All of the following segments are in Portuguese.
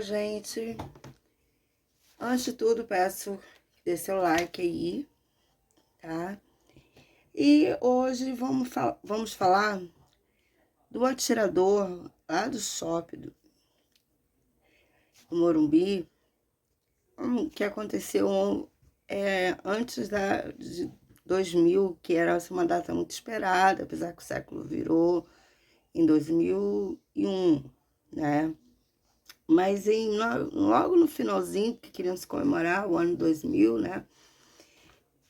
gente. Antes de tudo, peço que dê seu like aí, tá? E hoje vamos falar do atirador lá do shopping do Morumbi, que aconteceu antes de 2000, que era uma data muito esperada, apesar que o século virou em 2001, né? Mas logo no finalzinho, que queriam se comemorar o ano 2000, né?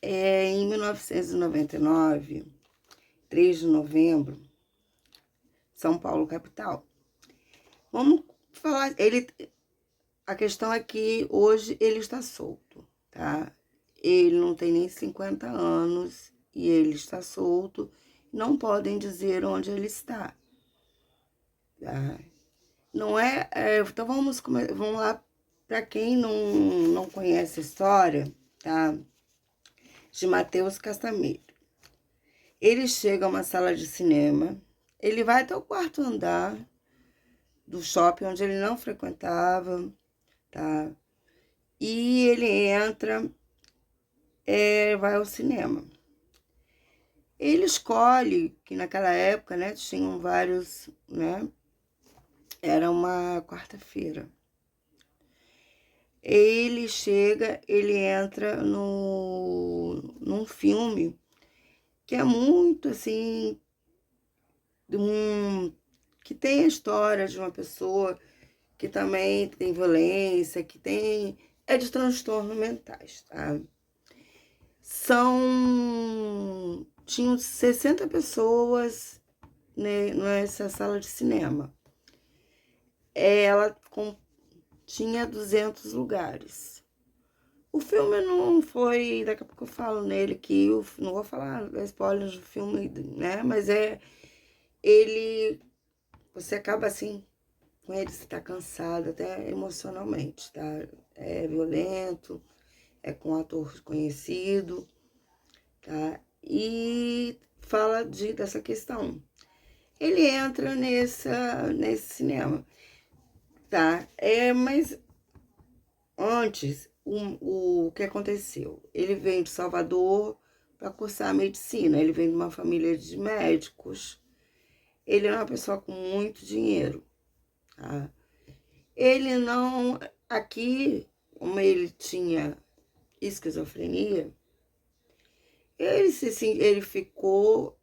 Em 1999, 3 de novembro, São Paulo, capital. Vamos falar, a questão é que hoje ele está solto, tá? Ele não tem nem 50 anos e ele está solto. Não podem dizer onde ele está, tá? Não então vamos lá, para quem não conhece a história, tá? De Matheus Castameiro. Ele chega a uma sala de cinema, ele vai até o quarto andar do shopping onde ele não frequentava, tá? E ele entra, vai ao cinema. Ele escolhe, que naquela época, né, tinham vários, né? Era uma quarta-feira. Ele chega, ele entra num filme que é muito, assim, que tem a história de uma pessoa que também tem violência, é de transtornos mentais, tá? Tinham 60 pessoas, né, nessa sala de cinema. Ela tinha 200 lugares. O filme não foi, daqui a pouco eu falo nele, que eu não vou falar spoilers do filme, né? Mas você acaba assim, com ele, você tá cansado, até emocionalmente, tá? É violento, é com um ator conhecido, tá? E fala dessa questão. Ele entra nesse cinema, tá? Mas antes, o que aconteceu? Ele vem de Salvador para cursar medicina, ele vem de uma família de médicos, ele é uma pessoa com muito dinheiro, tá? Ele não, aqui, como ele tinha esquizofrenia, ele ficou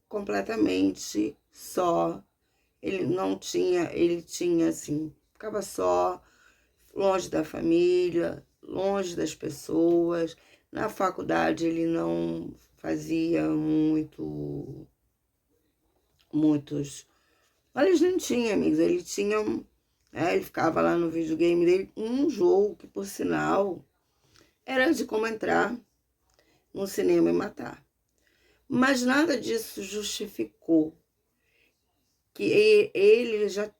completamente só. Ele tinha assim, ficava só, longe da família, longe das pessoas. Na faculdade ele não fazia muitos. Olha, ele não tinha amigos, ele tinha. Ele ficava lá no videogame dele, um jogo que, por sinal, era de como entrar no cinema e matar. Mas nada disso justificou que ele já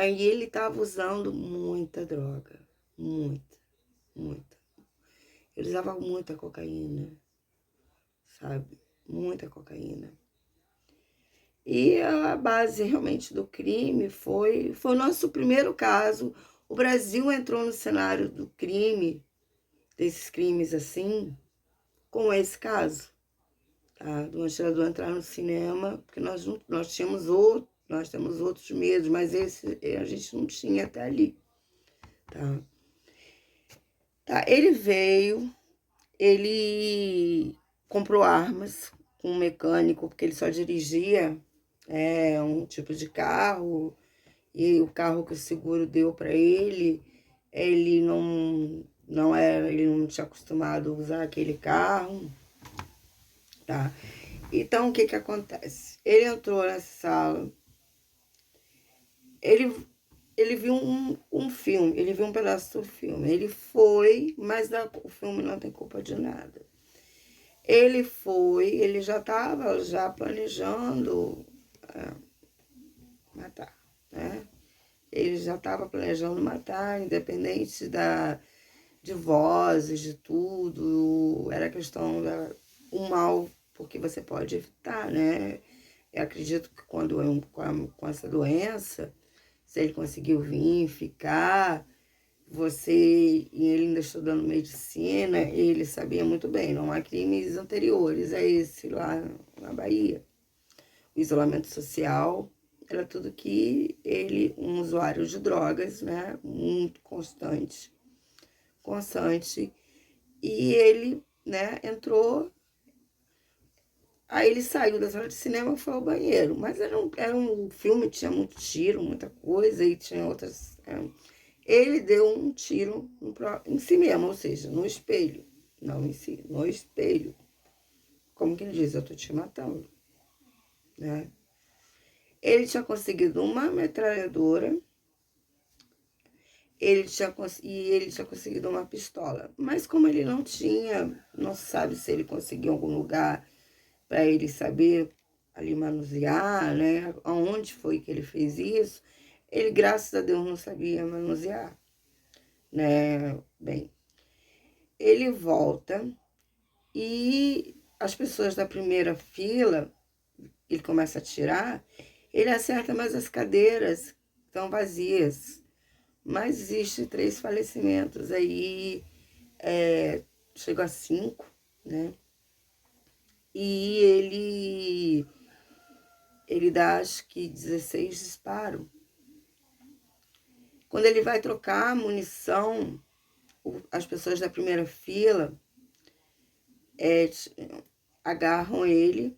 ele estava usando muita droga, muita. Ele usava muita cocaína, sabe? Muita cocaína. E a base realmente do crime foi o nosso primeiro caso. O Brasil entrou no cenário do crime, desses crimes assim, com esse caso, tá? Do atirador entrar no cinema, porque nós temos outros medos, mas esse a gente não tinha até ali, tá? Ele veio, ele comprou armas com um mecânico, porque ele só dirigia um tipo de carro, e o carro que o seguro deu para ele ele não tinha acostumado a usar aquele carro, tá? Então, o que acontece? Ele entrou nessa sala, ele viu um filme, ele viu um pedaço do filme, ele foi, mas o filme não tem culpa de nada. Ele já estava planejando matar, né? Ele já estava planejando matar, independente de vozes, de tudo. Era questão o mal, porque você pode evitar, né? Eu acredito que quando com essa doença, se ele conseguiu vir, ficar. E ele ainda estudando medicina, ele sabia muito bem, não há crimes anteriores a esse lá na Bahia. O isolamento social era tudo que ele, um usuário de drogas, né, muito constante, e ele, né, entrou. Aí ele saiu da sala de cinema e foi ao banheiro. Mas era um filme, tinha muito tiro, muita coisa, e tinha outras. Ele deu um tiro em si mesmo, ou seja, no espelho. Não em si, no espelho. Como que ele diz? Eu tô te matando. Né? Ele tinha conseguido uma metralhadora, e ele tinha conseguido uma pistola. Mas como ele não tinha, não se sabe se ele conseguiu em algum lugar para ele saber ali manusear, né? Aonde foi que ele fez isso? Ele, graças a Deus, não sabia manusear, né? Bem, ele volta e as pessoas da primeira fila, ele começa a tirar, ele acerta, mas as cadeiras estão vazias. Mas existe 3 falecimentos aí, chegou a 5, né? E ele dá, acho que 16 disparos. Quando ele vai trocar a munição, as pessoas da primeira fila agarram ele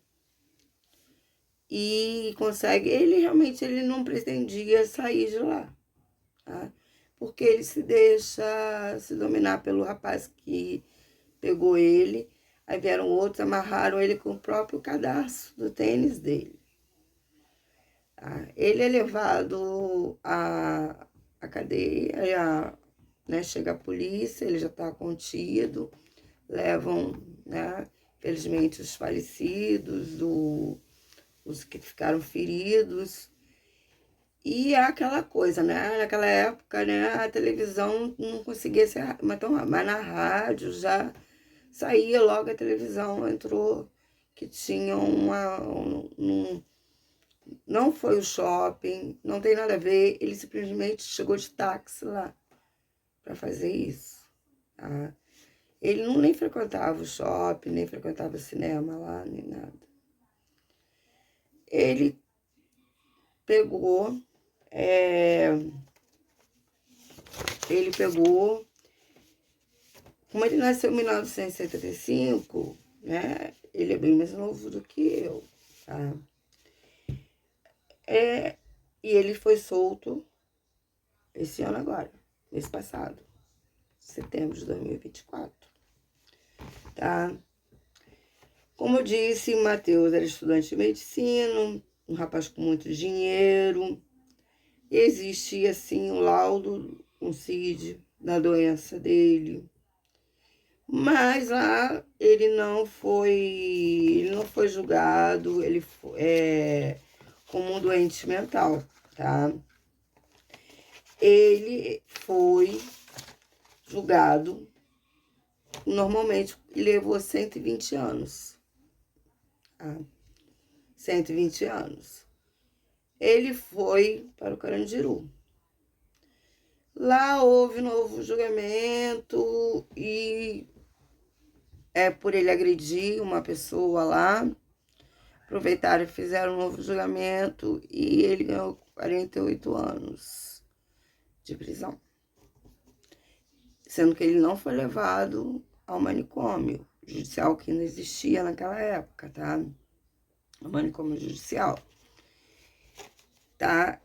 e conseguem. Ele não pretendia sair de lá, tá? Porque ele se deixa se dominar pelo rapaz que pegou ele. Aí vieram outros, amarraram ele com o próprio cadarço do tênis dele. Tá? Ele é levado à cadeia, né? Chega a polícia, ele já está contido, levam, né? Felizmente, os falecidos, os que ficaram feridos. E é aquela coisa, né? Naquela época, né, a televisão não conseguia ser, mas na rádio já saía logo a televisão, entrou que tinha não foi o shopping, não tem nada a ver, ele simplesmente chegou de táxi lá para fazer isso, tá? Ele nem frequentava o shopping, nem frequentava o cinema lá, nem nada. Ele pegou, como ele nasceu em 1975, né? Ele é bem mais novo do que eu, tá? E ele foi solto esse ano agora, mês passado, setembro de 2024, tá? Como eu disse, Matheus era estudante de medicina, um rapaz com muito dinheiro. Existia, assim, um laudo, um CID da doença dele. Mas lá ele não foi julgado, ele como um doente mental, tá? Ele foi julgado, normalmente levou 120 anos. Tá? 120 anos. Ele foi para o Carandiru. Lá houve novo julgamento e por ele agredir uma pessoa lá. Aproveitaram e fizeram um novo julgamento e ele ganhou 48 anos de prisão. Sendo que ele não foi levado ao manicômio judicial, que não existia naquela época, tá? O manicômio judicial. Tá?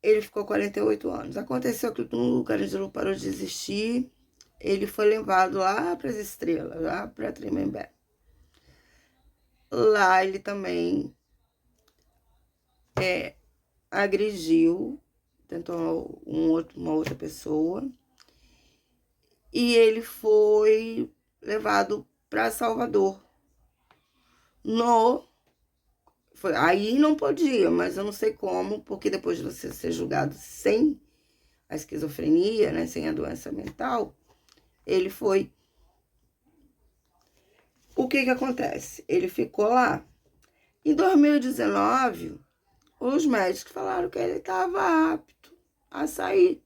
Ele ficou 48 anos. Aconteceu que o Carandiru parou de existir. Ele foi levado lá para as Estrelas, lá para Tremembé. Lá ele também agrediu, tentou uma outra pessoa. E ele foi levado para Salvador. Aí não podia, mas eu não sei como, porque depois de você ser julgado sem a esquizofrenia, né, sem a doença mental, ele foi. O que acontece? Ele ficou lá. Em 2019, os médicos falaram que ele estava apto a sair.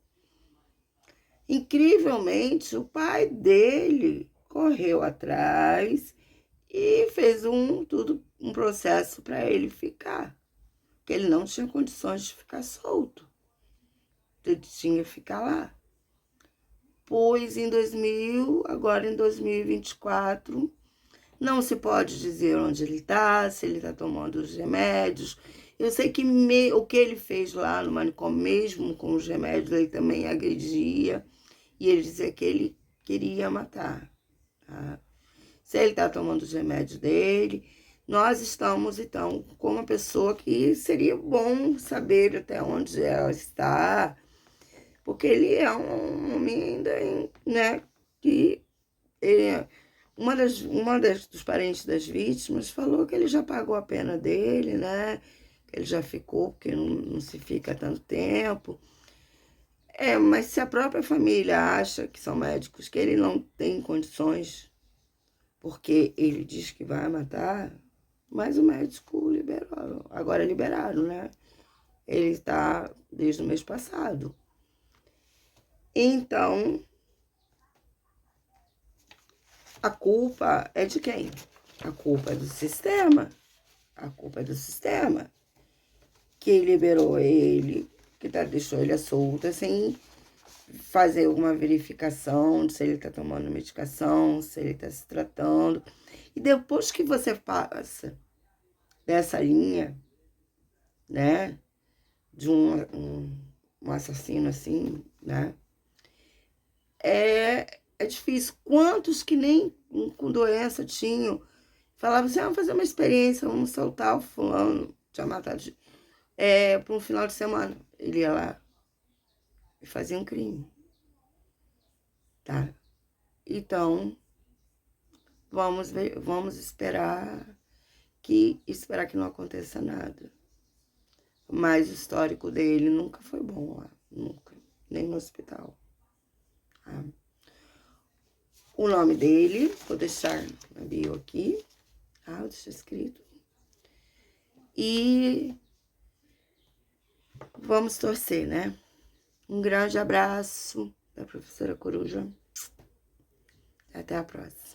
Incrivelmente, o pai dele correu atrás e fez um processo para ele ficar, porque ele não tinha condições de ficar solto, ele tinha que ficar lá. Pois agora em 2024, não se pode dizer onde ele está, se ele está tomando os remédios. Eu sei que o que ele fez lá no manicômio, mesmo com os remédios, ele também agredia. E ele dizia que ele queria matar. Tá? Se ele está tomando os remédios dele, nós estamos, então, com uma pessoa que seria bom saber até onde ela está, porque ele é um homem ainda, né, que dos parentes das vítimas falou que ele já pagou a pena dele, né, que ele já ficou, porque não se fica tanto tempo. Mas se a própria família acha que são médicos, que ele não tem condições, porque ele diz que vai matar, mas o médico liberou. Agora liberaram, né? Ele está desde o mês passado. Então, a culpa é de quem? A culpa é do sistema. A culpa é do sistema que liberou ele, que deixou ele solto, sem fazer alguma verificação de se ele está tomando medicação, se ele está se tratando. E depois que você passa dessa linha, né, de um assassino assim, né, é difícil. Quantos que nem com doença tinham, falavam assim, vamos fazer uma experiência, vamos soltar o fulano, tinha matado para um final de semana. Ele ia lá e fazia um crime. Tá? Então, vamos esperar que não aconteça nada. Mas o histórico dele nunca foi bom lá, nunca, nem no hospital. Tá? O nome dele, vou deixar na bio aqui, tá? Vou deixar escrito. E vamos torcer, né? Um grande abraço da professora Coruja. Até a próxima.